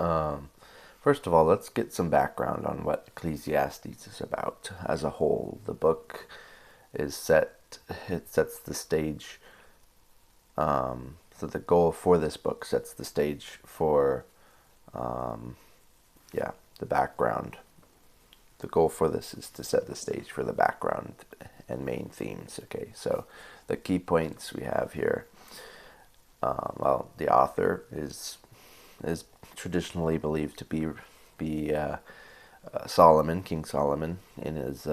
Um, First of all, let's get some background on what Ecclesiastes is about as a whole. The book is it sets the stage. So the goal for this book sets the stage for, um, yeah, the background. The goal for this is to set the stage for the background and main themes. Okay, so the key points we have here. The author is traditionally believed to be Solomon, King Solomon, in his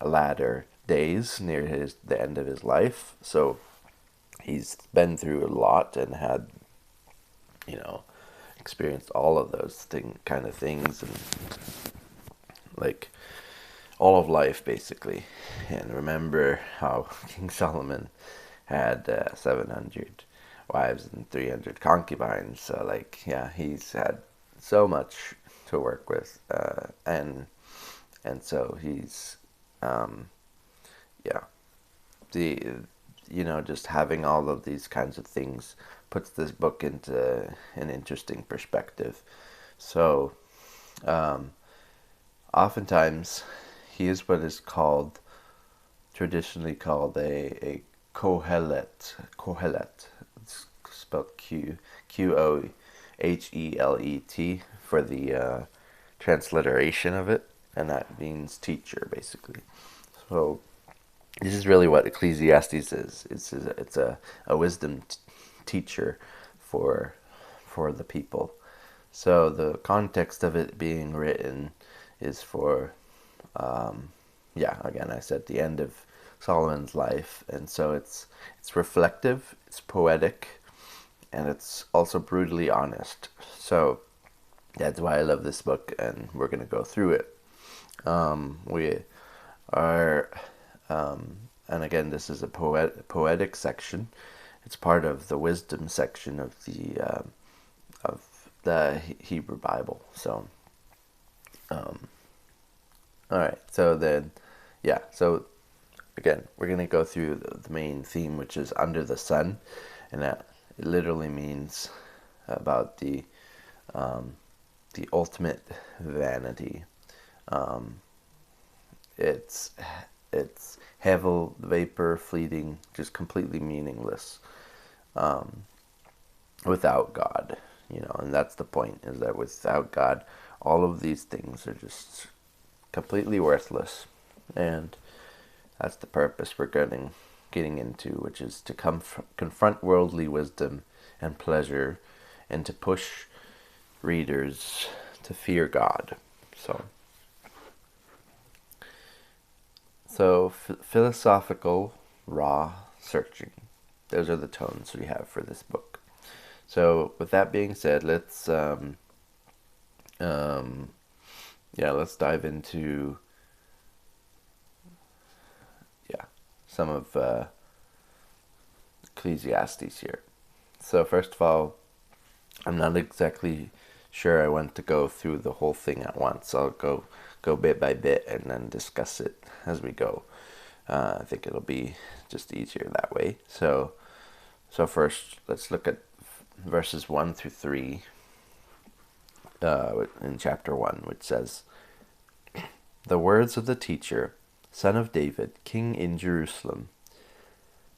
latter days, near the end of his life. So he's been through a lot and had, you know, experienced all of those kind of things, and like all of life basically. And remember how King Solomon had 700 wives and 300 concubines. So like, yeah, he's had so much to work with, and so he's, yeah, the just having all of these kinds of things puts this book into an interesting perspective. So, um, oftentimes, he is what is called traditionally called a Kohelet. Kohelet. It's spelled Qohelet for the transliteration of it, and that means teacher basically. So this is really what Ecclesiastes is. It's a wisdom teacher for the people. So the context of it being written is for, yeah, again, I said the end of Solomon's life, and so it's reflective, it's poetic, and it's also brutally honest. So that's why I love this book, and we're going to go through it. We are, and again, this is a poetic section. It's part of the wisdom section of the Hebrew Bible. So, all right. So then, yeah. So again, we're gonna go through the main theme, which is under the sun, and that it literally means about the ultimate vanity. Um, it's it's heavy vapor, fleeting, just completely meaningless, um, without God. And that's the point: is that without God, all of these things are just completely worthless, and that's the purpose we're getting into, which is to confront worldly wisdom and pleasure, and to push readers to fear God. So philosophical, raw, searching. Those are the tones we have for this book. So with that being said, um, let's dive into, yeah, some of Ecclesiastes here. So first of all, I'm not exactly sure I want to go through the whole thing at once. I'll go bit by bit and then discuss it as we go. I think it'll be just easier that way. So first, let's look at verses 1 through 3 in chapter 1, which says, "The words of the teacher, son of David, king in Jerusalem.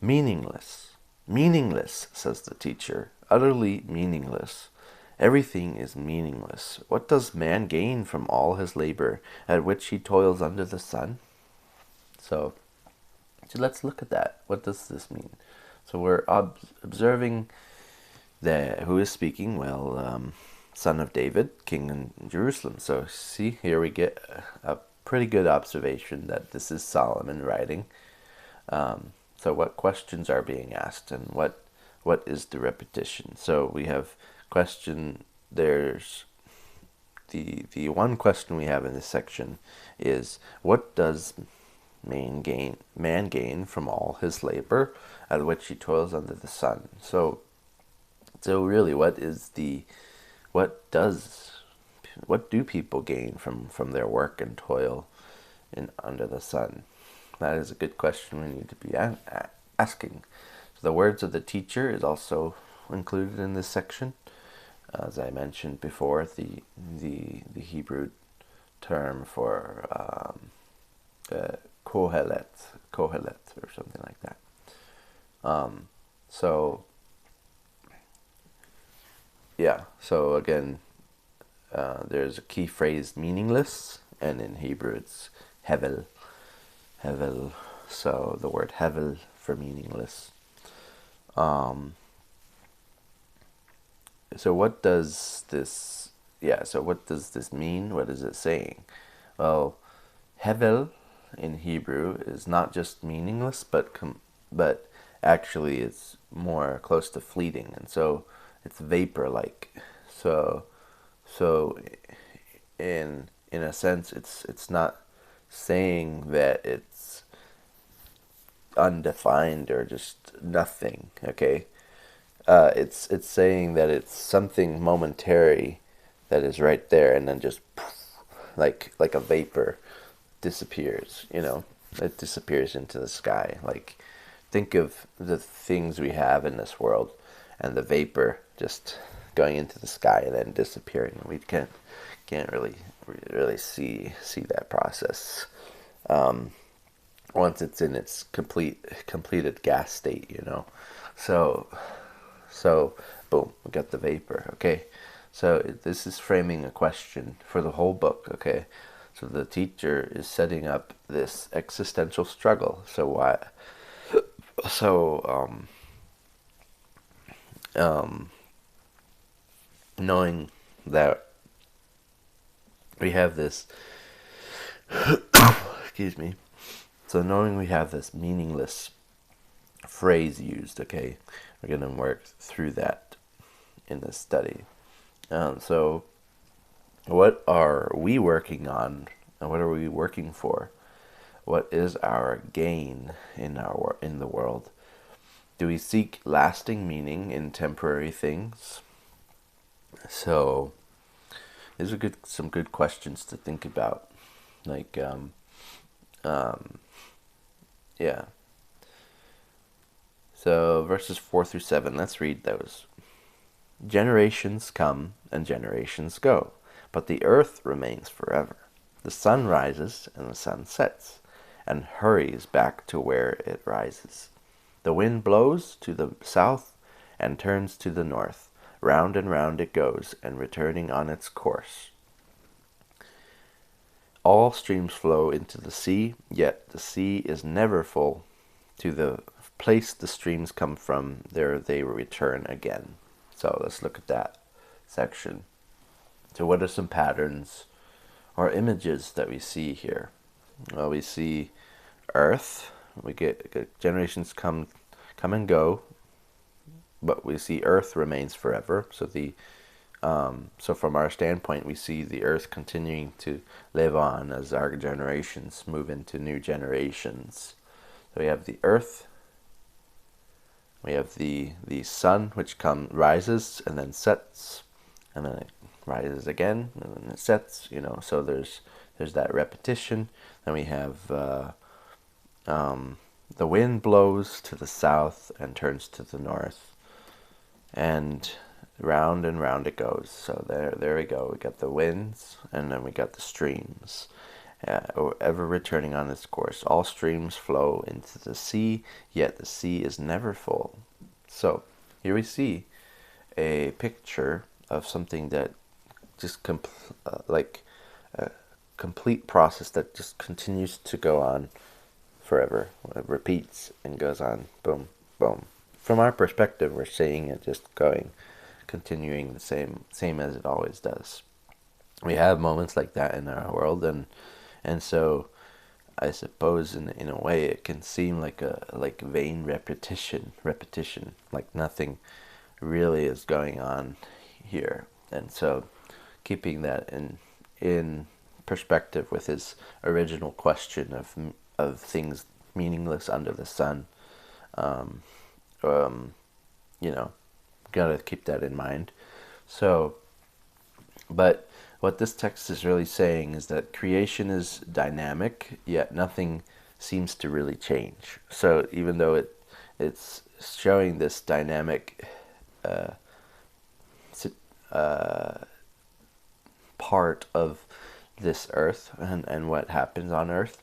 Meaningless, meaningless, says the teacher, utterly meaningless. Everything is meaningless. What does man gain from all his labor at which he toils under the sun?" So let's look at that. What does this mean? So we're observing who is speaking. Well, son of David, king in Jerusalem. So see, here we get a pretty good observation that this is Solomon writing. So what questions are being asked, and what is the repetition? So we have question. There's the one question we have in this section is, what does man gain from all his labor at which he toils under the sun? So really, what do people gain from their work and toil under the sun? That is a good question we need to be asking. So the words of the teacher is also included in this section. as I mentioned before, the Hebrew term for kohelet, or something like that. So yeah, so again, there's a key phrase, meaningless, and in Hebrew it's hevel, hevel. So the word hevel for meaningless. So what does this? Yeah. So what does this mean? What is it saying? Well, hevel in Hebrew is not just meaningless, but actually it's more close to fleeting, and so it's vapor-like. So so in a sense, it's not saying that it's undefined or just nothing. Okay, it's saying that it's something momentary that is right there, and then just like a vapor disappears. It disappears into the sky. Like, think of the things we have in this world, and the vapor just going into the sky and then disappearing. We can't really see that process once it's in its completed gas state. So boom, we got the vapor. Okay, so this is framing a question for the whole book. Okay, so the teacher is setting up this existential struggle. So why? So knowing that we have this, excuse me. So knowing we have this meaningless phrase used. Okay, we're gonna work through that in this study. So what are we working on, and what are we working for? What is our gain in the world? Do we seek lasting meaning in temporary things? So these are some good questions to think about. Like, yeah. So verses 4 through 7. Let's read those. Generations come and generations go, but the earth remains forever. The sun rises and the sun sets, and hurries back to where it rises. The wind blows to the south and turns to the north. Round and round it goes, and returning on its course. All streams flow into the sea, yet the sea is never full. To the place the streams come from, there they return again. So let's look at that section. So what are some patterns or images that we see here? Well, we see earth. We get generations come and go, but we see earth remains forever. So from our standpoint, we see the earth continuing to live on as our generations move into new generations. So we have the earth. We have the sun, which rises and then sets, and then it rises again and then it sets. So there's that repetition. Then we have the wind blows to the south and turns to the north, and round it goes. So there we go. We got the winds, and then we got the streams. Ever returning on its course. All streams flow into the sea, yet the sea is never full. So here we see a picture of something that just like a complete process that just continues to go on forever. It repeats and goes on. Boom, boom. From our perspective, we're seeing it just continuing the same as it always does. We have moments like that in our world, and so I suppose in a way it can seem like vain repetition, like nothing really is going on here. And so keeping that in perspective with his original question of things meaningless under the sun, gotta keep that in mind. So, but what this text is really saying is that creation is dynamic, yet nothing seems to really change. So even though it's showing this dynamic part of this earth and what happens on earth,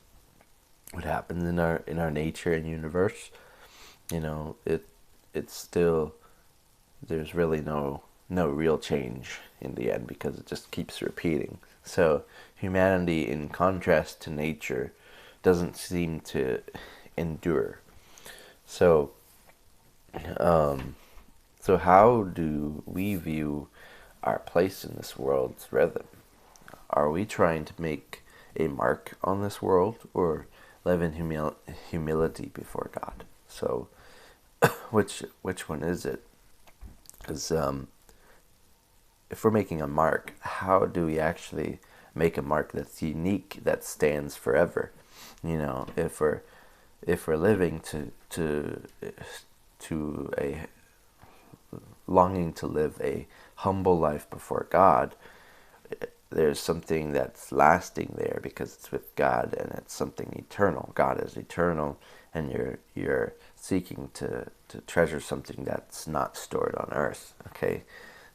what happens in our nature and universe. It's still, there's really no real change in the end, because it just keeps repeating. So humanity, in contrast to nature, doesn't seem to endure. So so how do we view our place in this world's rhythm? Are we trying to make a mark on this world, or live in humility before God? So which one is it? Because if we're making a mark, how do we actually make a mark that's unique, that stands forever? If we're living to a longing to live a humble life before God, there's something that's lasting there, because it's with God and it's something eternal. God is eternal, and you're seeking to treasure something that's not stored on earth. Okay,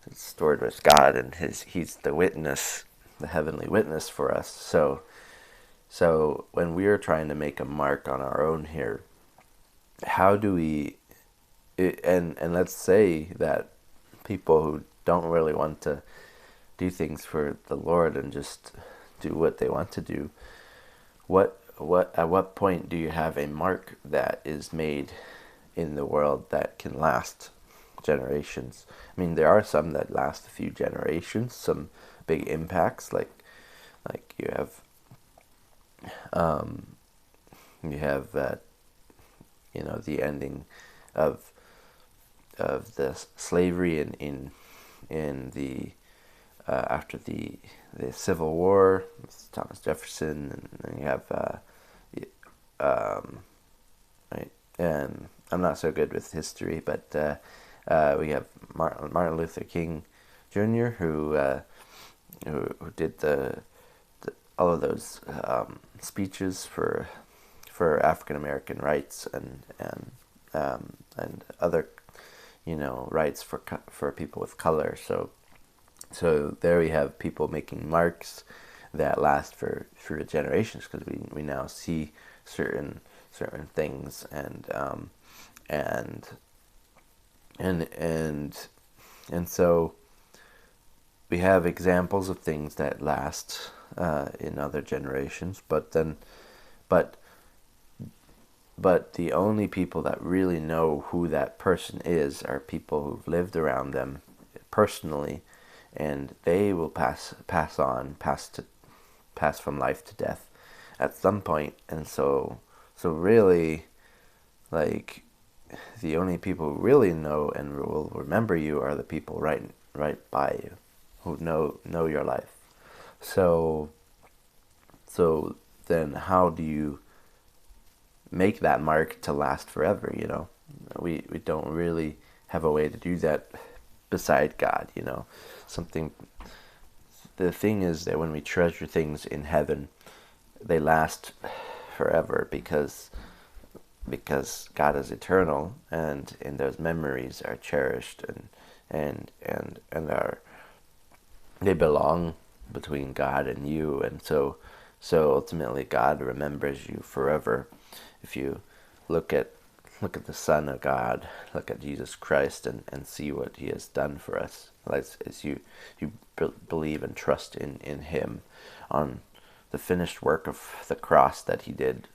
it's stored with God, and He's the witness, the heavenly witness for us. So when we're trying to make a mark on our own here, how do we? And let's say that people who don't really want to do things for the Lord and just do what they want to do, at what point do you have a mark that is made in the world that can last generations? I mean, there are some that last a few generations, some big impacts, like you have the ending of the slavery in the after the Civil War with Thomas Jefferson, and then you have right, and I'm not so good with history, but we have Martin Luther King Jr., who did all of those speeches for African American rights and other rights for people with color. So there we have people making marks that last for generations, because we now see certain things and so we have examples of things that last in other generations, but the only people that really know who that person is are people who've lived around them personally, and they will pass from life to death at some point. And so really, like, the only people who really know and will remember you are the people right by you, who know your life. So then how do you make that mark to last forever? We don't really have a way to do that beside God. The thing is that when we treasure things in heaven, they last forever, because God is eternal, and those memories are cherished, and they belong between God and you, and so ultimately God remembers you forever. If you look at the Son of God, look at Jesus Christ, and see what He has done for us, as you believe and trust in Him, on the finished work of the cross that He did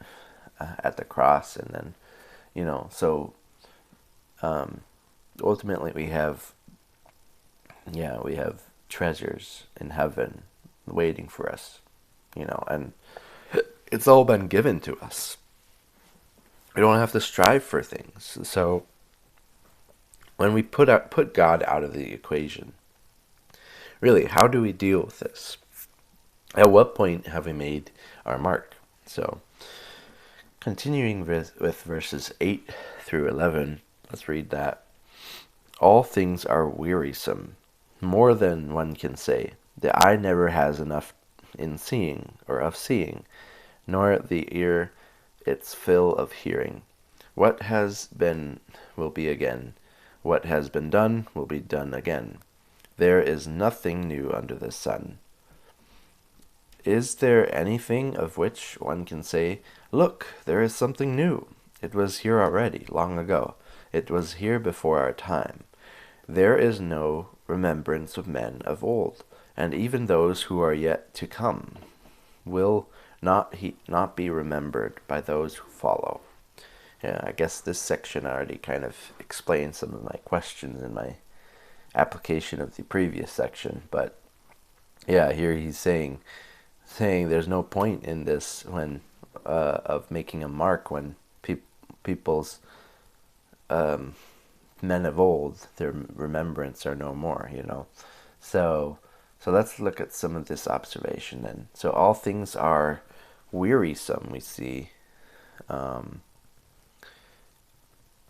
at the cross, and then ultimately we have treasures in heaven waiting for us, and it's all been given to us. We don't have to strive for things. So when we put God out of the equation, really, how do we deal with this? At what point have we made our mark? So continuing with verses 8 through 11, let's read that. All things are wearisome, more than one can say. The eye never has enough in seeing, or of seeing, nor the ear its fill of hearing. What has been will be again. What has been done will be done again. There is nothing new under the sun. Is there anything of which one can say, "Look, there is something new. It was here already, long ago. It was here before our time." There is no remembrance of men of old, and even those who are yet to come will not be remembered by those who follow. Yeah, I guess this section already kind of explains some of my questions in my application of the previous section, but yeah, here he's saying there's no point in this when of making a mark when people's men of old, their remembrance are no more, So let's look at some of this observation then. So all things are wearisome, we see.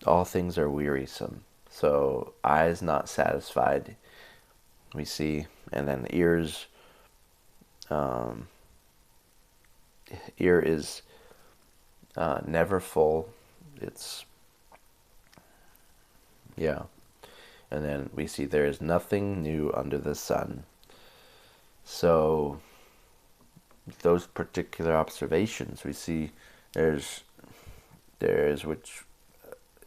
All things are wearisome. So eyes not satisfied, we see, and then ear is never full. It's yeah. And then we see there is nothing new under the sun. So those particular observations we see there's which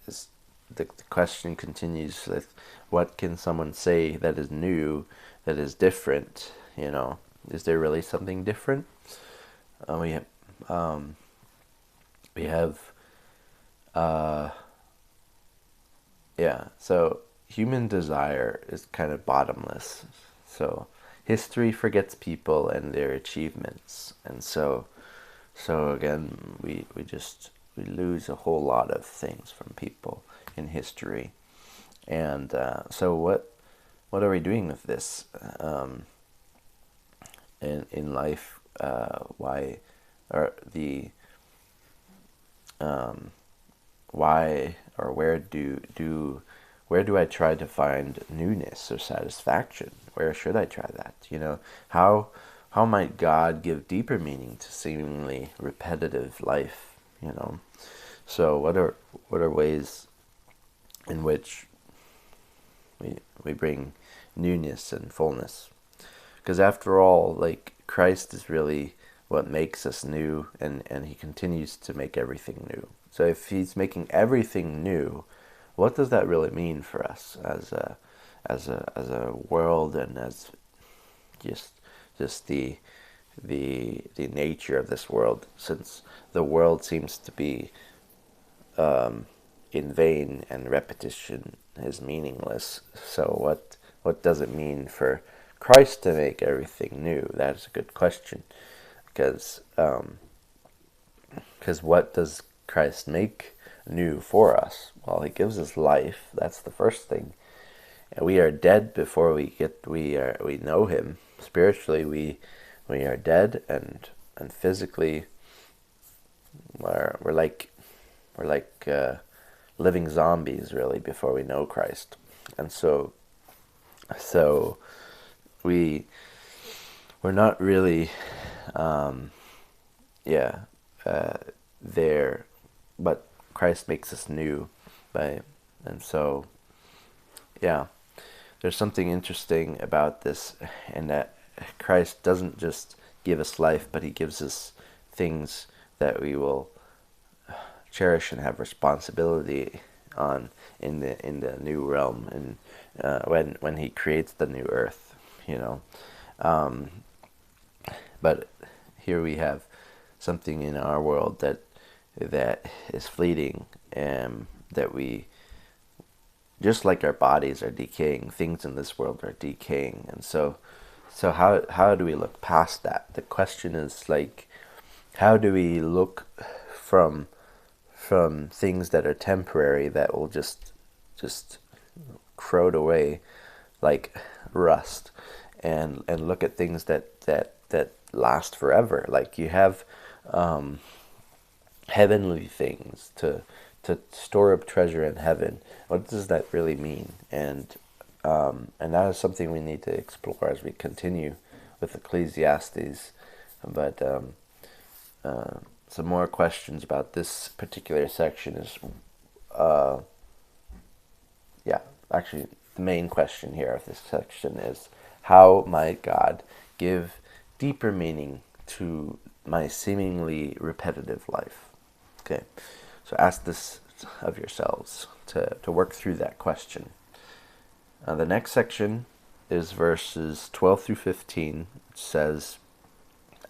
is the question continues with, what can someone say that is new, that is different? Is there really something different? We have so human desire is kind of bottomless. So history forgets people and their achievements, and so again we lose a whole lot of things from people in history. And so what are we doing with this in life? Why or the why or where do I try to find newness or satisfaction? Where should I try that? How might God give deeper meaning to seemingly repetitive life? So what are ways in which we bring newness and fullness? Because after all, like, Christ is really what makes us new, and he continues to make everything new. So if he's making everything new, what does that really mean for us as a world, and as just the nature of this world, since the world seems to be in vain and repetition is meaningless. So what does it mean for Christ to make everything new? That is a good question, because what does Christ make new for us? Well, he gives us life. That's the first thing. And we are dead before we know him. Spiritually, we are dead, and physically we're like living zombies, really, before we know Christ. And so we're not really there, but Christ makes us new and so there's something interesting about this, in that Christ doesn't just give us life, but he gives us things that we will cherish and have responsibility on in the new realm, and when he creates the new earth, but here we have something in our world that is fleeting, and that we, just like our bodies are decaying, things in this world are decaying. And so how do we look past that? The question is, like, how do we look from things that are temporary, that will just corrode away like rust, and look at things that last forever? Like, you have heavenly things to store up treasure in heaven. What does that really mean? And that is something we need to explore as we continue with Ecclesiastes. But some more questions about this particular section is, actually, the main question here of this section is, how might God give deeper meaning to my seemingly repetitive life? Okay, so ask this of yourselves to work through that question. The next section is verses 12 through 15. It says,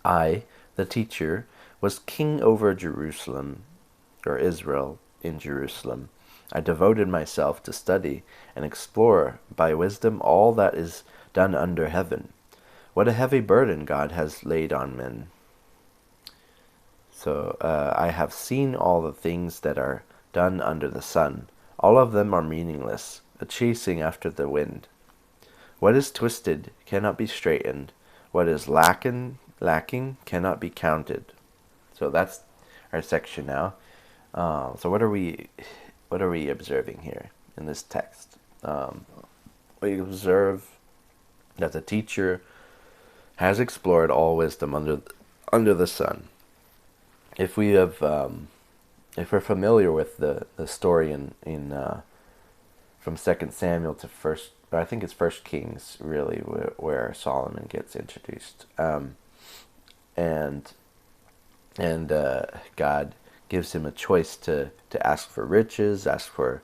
I, the teacher, was king over Jerusalem, or Israel in Jerusalem. I devoted myself to study and explore by wisdom all that is done under heaven. What a heavy burden God has laid on men. So I have seen all the things that are done under the sun. All of them are meaningless, a chasing after the wind. What is twisted cannot be straightened. What is lacking cannot be counted. So that's our section now. So what are we observing here in this text? We observe that the teacher has explored all wisdom under the sun. If we're familiar with the story in from 2 Samuel to I think it's 1 Kings really where Solomon gets introduced, and God gives him a choice to ask for riches, ask for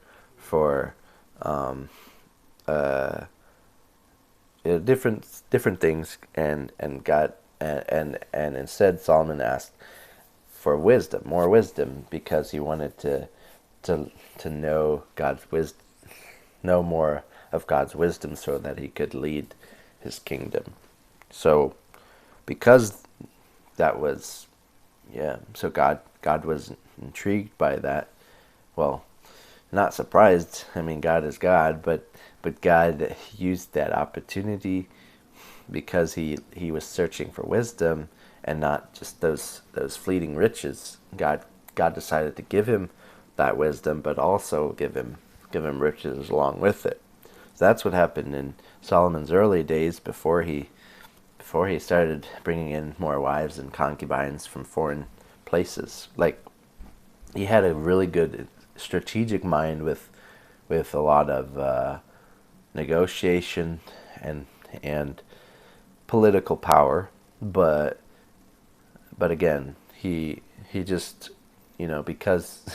different things, and God and instead Solomon asked for wisdom, more wisdom, because he wanted to know God's wisdom, know more of God's wisdom, so that he could lead his kingdom. So because that was, so God was intrigued by that. Well, not surprised. I mean, God is God, but God used that opportunity because he was searching for wisdom and not just those fleeting riches. God decided to give him that wisdom, but also give him riches along with it. So that's what happened in Solomon's early days before he started bringing in more wives and concubines from foreign places. Like, he had a really good strategic mind with a lot of negotiation and political power, but again, he just, because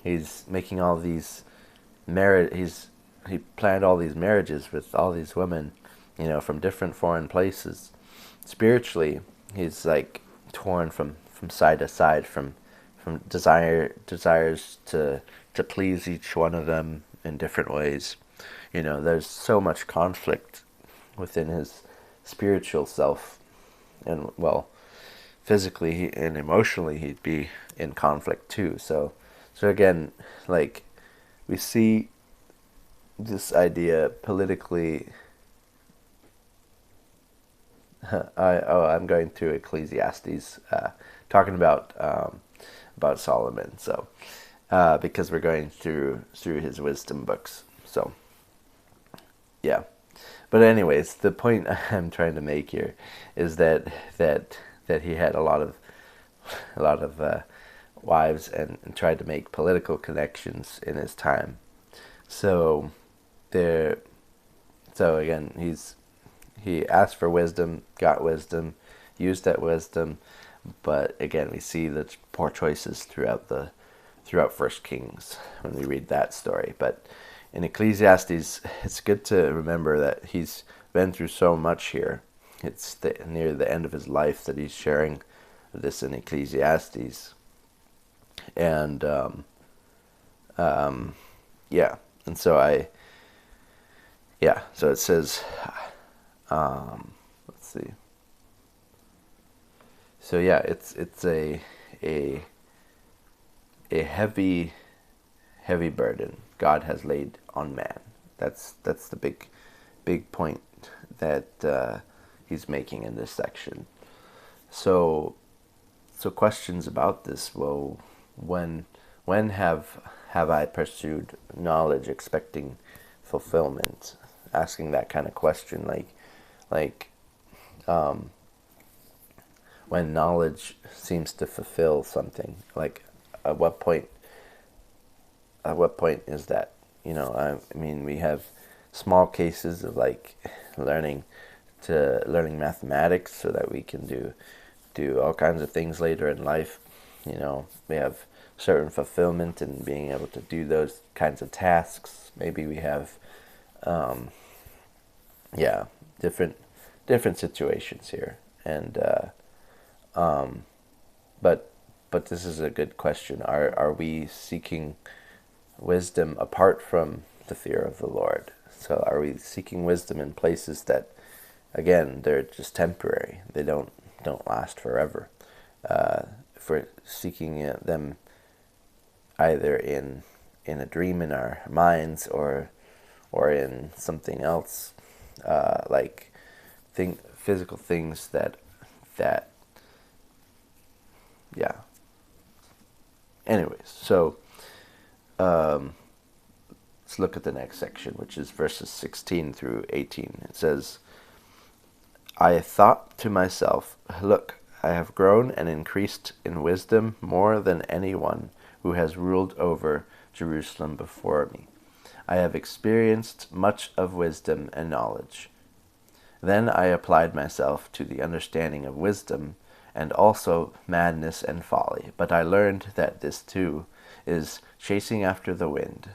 he's making all these he planned all these marriages with all these women, from different foreign places. Spiritually, he's like torn from side to side, from desires to please each one of them in different ways. There's so much conflict within his spiritual self, and physically and emotionally he'd be in conflict too. So again, like, we see this idea politically. I'm going through Ecclesiastes, talking about Solomon. So because we're going through his wisdom books. So yeah. But anyways, the point I'm trying to make here is that he had a lot of wives and tried to make political connections in his time. So again, he asked for wisdom, got wisdom, used that wisdom, but again, we see the poor choices throughout 1 Kings when we read that story. But in Ecclesiastes, it's good to remember that he's been through so much here. It's near the end of his life that he's sharing this in Ecclesiastes. And and so so it says, let's see. So it's a heavy burden God has laid on man. That's the big point that he's making in this section. So questions about this. Well, when have I pursued knowledge expecting fulfillment? Asking that kind of question, like when knowledge seems to fulfill something, like at what point is that? I mean, we have small cases of like learning mathematics so that we can do all kinds of things later in life. We have certain fulfillment in being able to do those kinds of tasks. Maybe we have, yeah, different situations here, and but this is a good question. Are we seeking wisdom apart from the fear of the Lord? So are we seeking wisdom in places that, again, they're just temporary? They don't last forever. If we're seeking them either in a dream in our minds or in something else, like physical things that yeah. Anyways, so let's look at the next section, which is verses 16 through 18. It says, I thought to myself, look, I have grown and increased in wisdom more than anyone who has ruled over Jerusalem before me. I have experienced much of wisdom and knowledge. Then I applied myself to the understanding of wisdom and also madness and folly. But I learned that this too is chasing after the wind.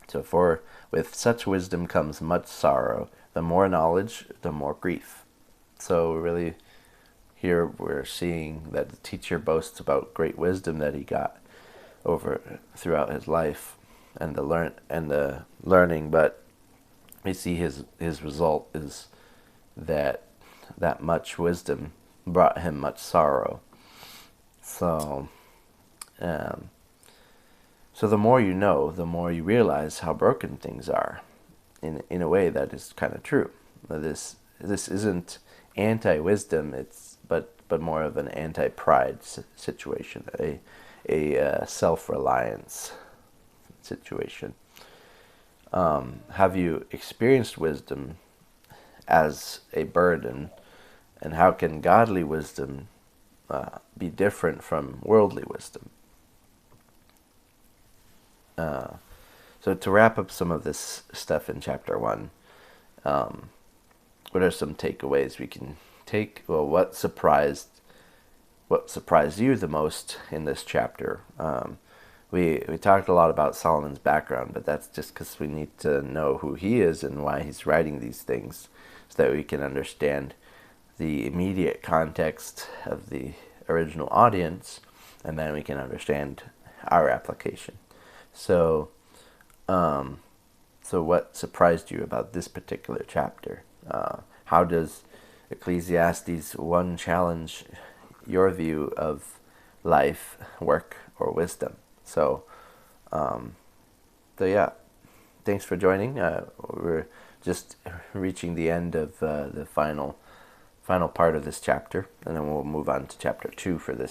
So for with such wisdom comes much sorrow. The more knowledge, the more grief. So really here we're seeing that the teacher boasts about great wisdom that he got throughout his life and the learning, but we see his result is that much wisdom brought him much sorrow. So so the more you know, the more you realize how broken things are. In a way that is kind of true. This isn't anti-wisdom, but more of an anti-pride situation, a self-reliance situation. Have you experienced wisdom as a burden, and how can godly wisdom be different from worldly wisdom? So to wrap up some of this stuff in chapter 1, what are some takeaways we can take? Well, what surprised you the most in this chapter? We talked a lot about Solomon's background, but that's just because we need to know who he is and why he's writing these things, so that we can understand the immediate context of the original audience, and then we can understand our application. So, so what surprised you about this particular chapter? How does Ecclesiastes 1 challenge your view of life, work, or wisdom? So yeah, thanks for joining. We're just reaching the end of the final part of this chapter, and then we'll move on to chapter 2 for this